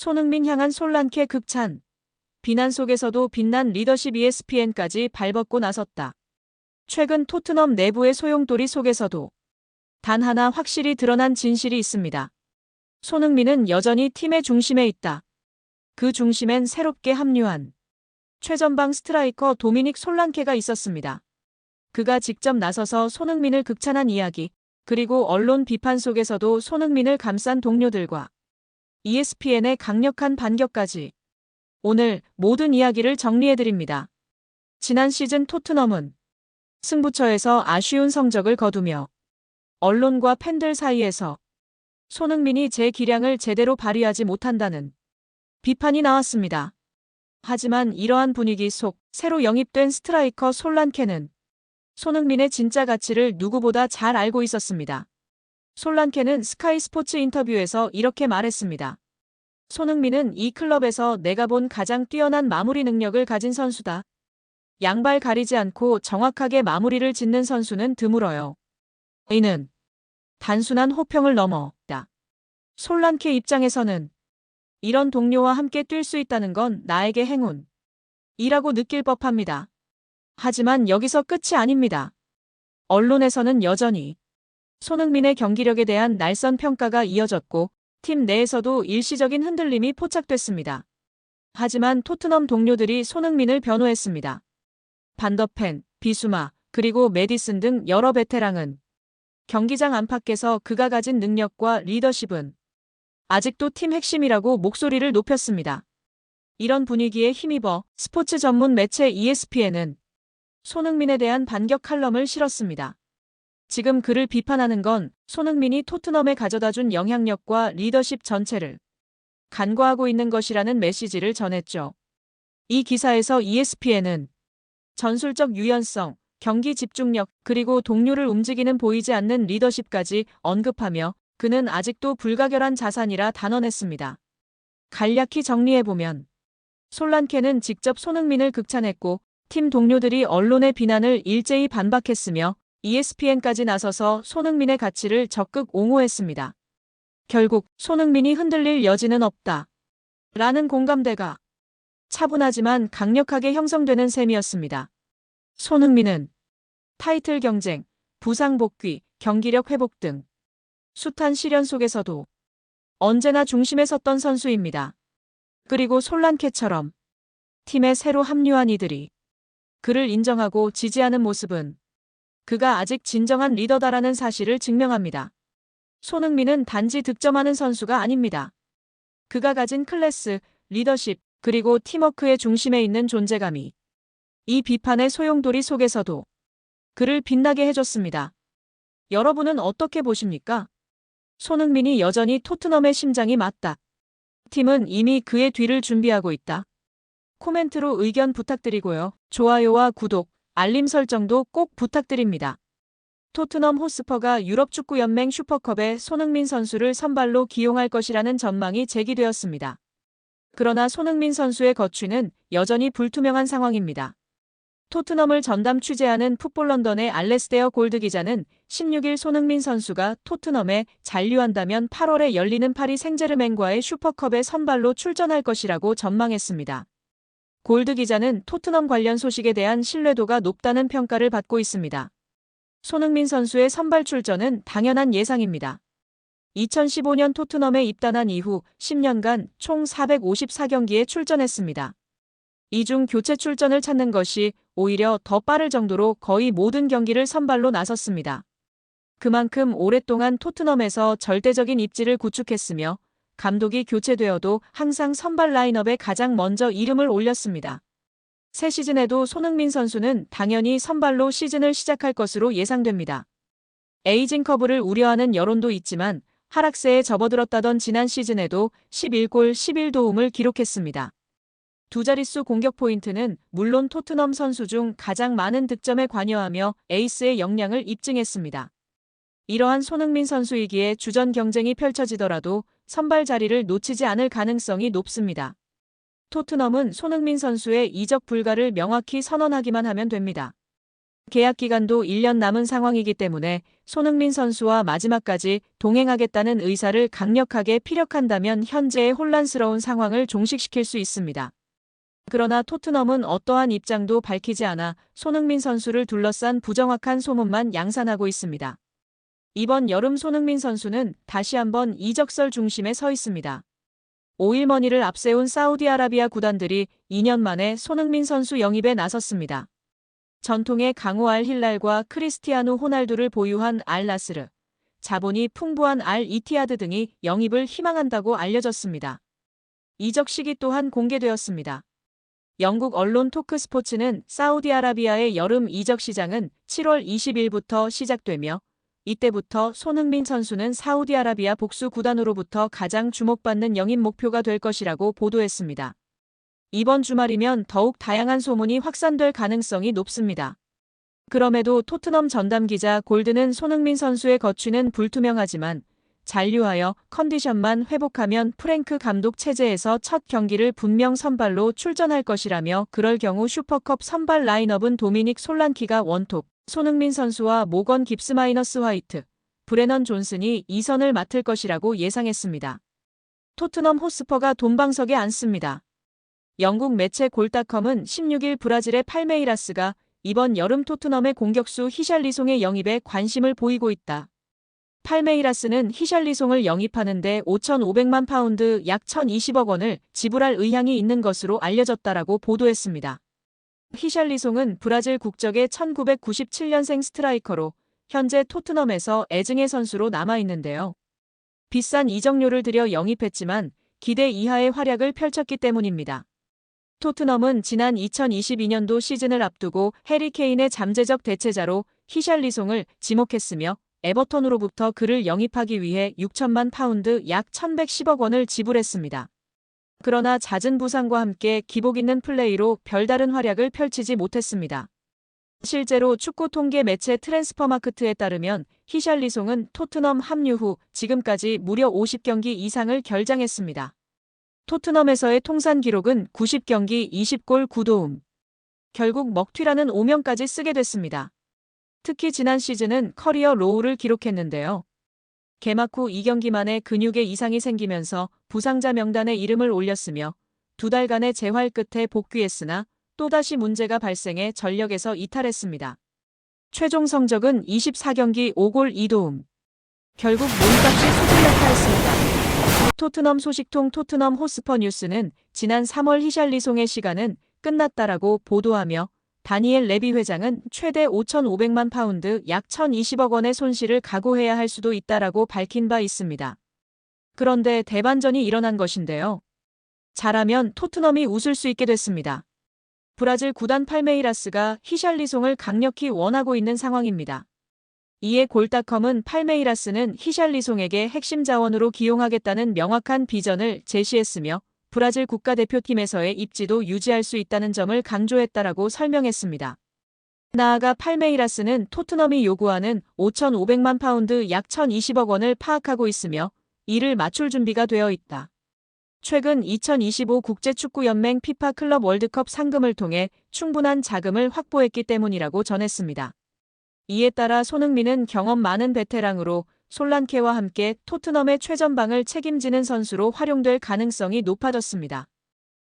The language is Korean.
손흥민 향한 솔란케 극찬. 비난 속에서도 빛난 리더십 ESPN까지 발벗고 나섰다. 최근 토트넘 내부의 소용돌이 속에서도 단 하나 확실히 드러난 진실이 있습니다. 손흥민은 여전히 팀의 중심에 있다. 그 중심엔 새롭게 합류한 최전방 스트라이커 도미닉 솔란케가 있었습니다. 그가 직접 나서서 손흥민을 극찬한 이야기, 그리고 언론 비판 속에서도 손흥민을 감싼 동료들과 ESPN의 강력한 반격까지. 오늘 모든 이야기를 정리해드립니다. 지난 시즌 토트넘은 승부처에서 아쉬운 성적을 거두며 언론과 팬들 사이에서 손흥민이 제 기량을 제대로 발휘하지 못한다는 비판이 나왔습니다. 하지만 이러한 분위기 속 새로 영입된 스트라이커 솔란케는 손흥민의 진짜 가치를 누구보다 잘 알고 있었습니다. 솔란케는 스카이 스포츠 인터뷰에서 이렇게 말했습니다. 손흥민은 이 클럽에서 내가 본 가장 뛰어난 마무리 능력을 가진 선수다. 양발 가리지 않고 정확하게 마무리를 짓는 선수는 드물어요. 이는 단순한 호평을 넘어다. 솔란케 입장에서는 이런 동료와 함께 뛸 수 있다는 건 나에게 행운이라고 느낄 법합니다. 하지만 여기서 끝이 아닙니다. 언론에서는 여전히 손흥민의 경기력에 대한 날선 평가가 이어졌고 팀 내에서도 일시적인 흔들림이 포착됐습니다. 하지만 토트넘 동료들이 손흥민을 변호했습니다. 반더펜, 비수마, 그리고 메디슨 등 여러 베테랑은 경기장 안팎에서 그가 가진 능력과 리더십은 아직도 팀 핵심이라고 목소리를 높였습니다. 이런 분위기에 힘입어 스포츠 전문 매체 ESPN은 손흥민에 대한 반격 칼럼을 실었습니다. 지금 그를 비판하는 건 손흥민이 토트넘에 가져다준 영향력과 리더십 전체를 간과하고 있는 것이라는 메시지를 전했죠. 이 기사에서 ESPN은 전술적 유연성, 경기 집중력, 그리고 동료를 움직이는 보이지 않는 리더십까지 언급하며 그는 아직도 불가결한 자산이라 단언했습니다. 간략히 정리해보면 솔란케는 직접 손흥민을 극찬했고 팀 동료들이 언론의 비난을 일제히 반박했으며 ESPN까지 나서서 손흥민의 가치를 적극 옹호했습니다. 결국 손흥민이 흔들릴 여지는 없다. 라는 공감대가 차분하지만 강력하게 형성되는 셈이었습니다. 손흥민은 타이틀 경쟁, 부상 복귀, 경기력 회복 등 숱한 시련 속에서도 언제나 중심에 섰던 선수입니다. 그리고 솔란케처럼 팀에 새로 합류한 이들이 그를 인정하고 지지하는 모습은 그가 아직 진정한 리더다라는 사실을 증명합니다. 손흥민은 단지 득점하는 선수가 아닙니다. 그가 가진 클래스, 리더십, 그리고 팀워크의 중심에 있는 존재감이 이 비판의 소용돌이 속에서도 그를 빛나게 해줬습니다. 여러분은 어떻게 보십니까? 손흥민이 여전히 토트넘의 심장이 맞다. 팀은 이미 그의 뒤를 준비하고 있다. 코멘트로 의견 부탁드리고요. 좋아요와 구독, 알림 설정도 꼭 부탁드립니다. 토트넘 호스퍼가 유럽축구연맹 슈퍼컵에 손흥민 선수를 선발로 기용할 것이라는 전망이 제기되었습니다. 그러나 손흥민 선수의 거취는 여전히 불투명한 상황입니다. 토트넘을 전담 취재하는 풋볼런던의 알레스데어 골드 기자는 16일 손흥민 선수가 토트넘에 잔류한다면 8월에 열리는 파리 생제르맹과의 슈퍼컵에 선발로 출전할 것이라고 전망했습니다. 골드 기자는 토트넘 관련 소식에 대한 신뢰도가 높다는 평가를 받고 있습니다. 손흥민 선수의 선발 출전은 당연한 예상입니다. 2015년 토트넘에 입단한 이후 10년간 총 454경기에 출전했습니다. 이 중 교체 출전을 찾는 것이 오히려 더 빠를 정도로 거의 모든 경기를 선발로 나섰습니다. 그만큼 오랫동안 토트넘에서 절대적인 입지를 구축했으며 감독이 교체되어도 항상 선발 라인업에 가장 먼저 이름을 올렸습니다. 새 시즌에도 손흥민 선수는 당연히 선발로 시즌을 시작할 것으로 예상됩니다. 에이징 커브를 우려하는 여론도 있지만 하락세에 접어들었다던 지난 시즌에도 11골 11도움을 기록했습니다. 두 자릿수 공격 포인트는 물론 토트넘 선수 중 가장 많은 득점에 관여하며 에이스의 역량을 입증했습니다. 이러한 손흥민 선수이기에 주전 경쟁이 펼쳐지더라도 선발 자리를 놓치지 않을 가능성이 높습니다. 토트넘은 손흥민 선수의 이적 불가를 명확히 선언하기만 하면 됩니다. 계약 기간도 1년 남은 상황이기 때문에 손흥민 선수와 마지막까지 동행하겠다는 의사를 강력하게 피력한다면 현재의 혼란스러운 상황을 종식시킬 수 있습니다. 그러나 토트넘은 어떠한 입장도 밝히지 않아 손흥민 선수를 둘러싼 부정확한 소문만 양산하고 있습니다. 이번 여름 손흥민 선수는 다시 한번 이적설 중심에 서 있습니다. 오일머니를 앞세운 사우디아라비아 구단들이 2년 만에 손흥민 선수 영입에 나섰습니다. 전통의 강호 알 힐랄과 크리스티아누 호날두를 보유한 알 나스르, 자본이 풍부한 알 이티하드 등이 영입을 희망한다고 알려졌습니다. 이적 시기 또한 공개되었습니다. 영국 언론 토크스포츠는 사우디아라비아의 여름 이적 시장은 7월 20일부터 시작되며 이때부터 손흥민 선수는 사우디아라비아 복수 구단으로부터 가장 주목받는 영입 목표가 될 것이라고 보도했습니다. 이번 주말이면 더욱 다양한 소문이 확산될 가능성이 높습니다. 그럼에도 토트넘 전담 기자 골드는 손흥민 선수의 거취는 불투명하지만 잔류하여 컨디션만 회복하면 프랭크 감독 체제에서 첫 경기를 분명 선발로 출전할 것이라며 그럴 경우 슈퍼컵 선발 라인업은 도미닉 솔란키가 원톱, 손흥민 선수와 모건 깁스 마이너스 화이트, 브레넌 존슨이 2선을 맡을 것이라고 예상했습니다. 토트넘 호스퍼가 돈방석에 앉습니다. 영국 매체 골닷컴은 16일 브라질의 팔메이라스가 이번 여름 토트넘의 공격수 히샬리송의 영입에 관심을 보이고 있다. 팔메이라스는 히샬리송을 영입하는 데 5,500만 파운드 약 1,020억 원을 지불할 의향이 있는 것으로 알려졌다라고 보도했습니다. 히샬리송은 브라질 국적의 1997년생 스트라이커로 현재 토트넘에서 애증의 선수로 남아있는데요. 비싼 이적료를 들여 영입했지만 기대 이하의 활약을 펼쳤기 때문입니다. 토트넘은 지난 2022년도 시즌을 앞두고 해리 케인의 잠재적 대체자로 히샬리송을 지목했으며 에버턴으로부터 그를 영입하기 위해 6천만 파운드 약 1,110억 원을 지불했습니다. 그러나 잦은 부상과 함께 기복 있는 플레이로 별다른 활약을 펼치지 못했습니다. 실제로 축구 통계 매체 트랜스퍼마크트에 따르면 히샬리송은 토트넘 합류 후 지금까지 무려 50경기 이상을 결장했습니다. 토트넘에서의 통산 기록은 90경기 20골 9도움. 결국 먹튀라는 오명까지 쓰게 됐습니다. 특히 지난 시즌은 커리어 로우를 기록했는데요. 개막 후 2경기 만에 근육에 이상이 생기면서 부상자 명단에 이름을 올렸으며 2달간의 재활 끝에 복귀했으나 또다시 문제가 발생해 전력에서 이탈했습니다. 최종 성적은 24경기 5골 2도움. 결국 몸값이 수두룩하였습니다. 토트넘 소식통 토트넘 호스퍼 뉴스는 지난 3월 히샬리송의 시간은 끝났다라고 보도하며 다니엘 레비 회장은 최대 5,500만 파운드 약 1,020억 원의 손실을 각오해야 할 수도 있다라고 밝힌 바 있습니다. 그런데 대반전이 일어난 것인데요. 잘하면 토트넘이 웃을 수 있게 됐습니다. 브라질 구단 팔메이라스가 히샬리송을 강력히 원하고 있는 상황입니다. 이에 골닷컴은 팔메이라스는 히샬리송에게 핵심 자원으로 기용하겠다는 명확한 비전을 제시했으며 브라질 국가대표팀에서의 입지도 유지할 수 있다는 점을 강조했다라고 설명했습니다. 나아가 팔메이라스는 토트넘이 요구하는 5,500만 파운드 약 1,020억 원을 파악하고 있으며 이를 맞출 준비가 되어 있다. 최근 2025 국제축구연맹 피파 클럽 월드컵 상금을 통해 충분한 자금을 확보했기 때문이라고 전했습니다. 이에 따라 손흥민은 경험 많은 베테랑으로 솔란케와 함께 토트넘의 최전방을 책임지는 선수로 활용될 가능성이 높아졌습니다.